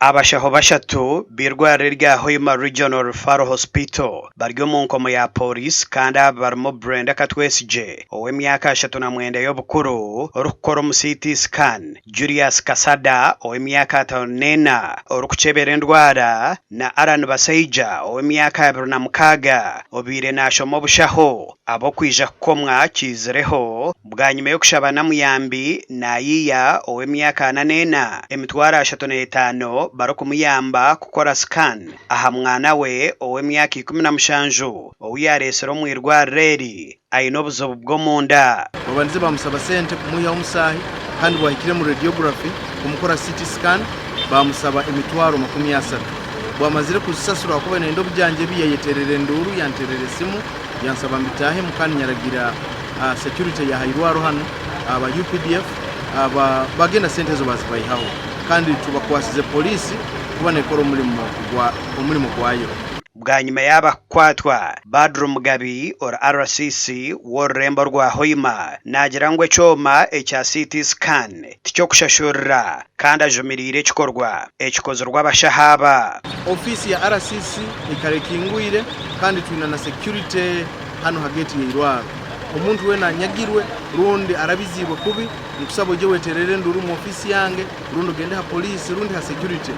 Abashaho bashatu birwara rya Hoima Regional Referral Hospital baryo mu nkomo ya police kandi barimo Brenda Katwesije ow'emyaka 39 y'obukuru orukora mu CT scan, Julius Kasada ow'emyaka 54 orukuchebera endwara na Aran Basaija ow'emyaka 26 obire nashomo bushaho abo kwija komwa kizireho bwanyuma yo kushabana muyambi na yiya ow'emyaka 4 emitwara 35 barokumuyamba kukora scan aha mwana we ow'emyaka 17 owiyaresero mu irwareri ayino obuzobu bwo munda babanze bamusaba sente kumuya umusahi kandi bwahikire mu radiography kumukora CT scan bamusaba emitwaro 30 bwamazire kusasura kuba nendo bujanje biyeterere nduru yanterere simu yansaba mbitahe mukani nyaragira security ya hairwaro hano aba UPDF aba bagenda sente zo bazibayihaho kandi tubakwasize polisi kubana ikoro umurimo gwayo bwanyuma y'abakwatwa Badru Mugabi or RCC w'orurembo rwa Hoima nagira ngo ecoma echa CT scan ticyo kushashurira kandi ajumirire ekikorwa ekikozo rw'abashahaba ofisi ya RCC ikarekingwire kandi twina na security hano hageti y'irwaro umuntu we nanyagirwe rundi arabizibwa kubi nikusabo je weterere nduru mu ofisi yange rundi gende ha police rundi ha security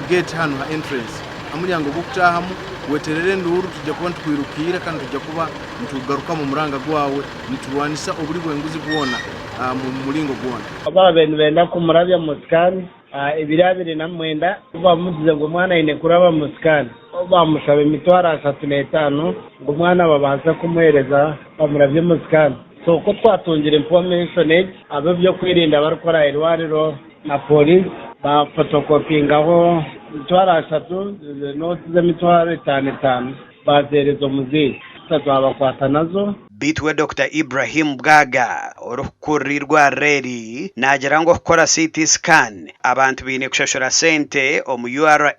gate hano ha entrance amuryango gukutahamu weterere nduru tujya kuba twirukira kandi tujya kuba ntugaruka mu muranga gwawe nituwanisa oburi bwenguzi kuona mu mulingo kuona aba bentu benda kumurabya mu scan ibirabire na mwenda bamuzize ngo mwana ine kuraba mu scan bamusaba emitwara 35 ngo mwana babanza kumuhereza bamuravye mu scan so ko twatongera information abo byo kwirinda barukora irwariro na police ba photocopyingaho mitwara 3 notes z'emitwara 5 bazerezo muzi twabakwata nazo bitwe Dr. Ibrahim Bwaga orukurirwa reri nagira ngo kukora CT scan abantu bine kushashura sente omu URA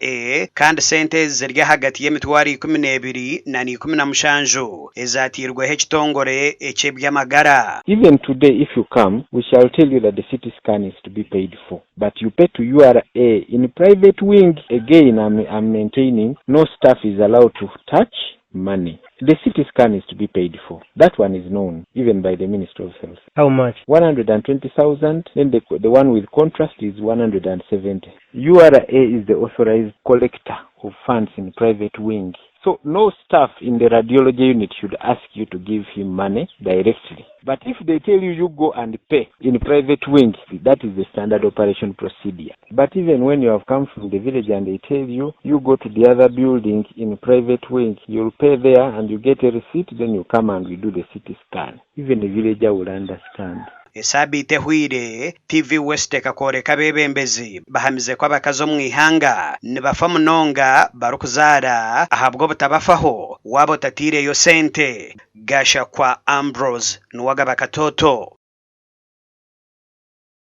kandi sente zirya hagati y'emitwari 12 na 17 ezatirwe h'ekitongore eky'ebyamagara. Even today if you come we shall tell you that the CT scan is to be paid for, but you pay to URA in private wing. Again I'm maintaining no staff is allowed to touch money. The CT scan is to be paid for. That one is known even by the Ministry of Health. How much? 120,000. Then the one with contrast is 170. URA is the authorized collector of funds in private wing. So no staff in the radiology unit should ask you to give him money directly. But if they tell you you go and pay in private wing, that is the standard operation procedure. But even when you have come from the village and they tell you you go to the other building in private wing, you'll pay there and you get a receipt, then you come and we do the CT scan. Even the villager will understand. Esabite huire TV West kakore kabebembezi bahamize kwa bakazo mwihanga nibafa munonga barukuzara ahabwo butabafaho wabo tatire yo sente gasha kwa Ambrose nuwaga bakatoto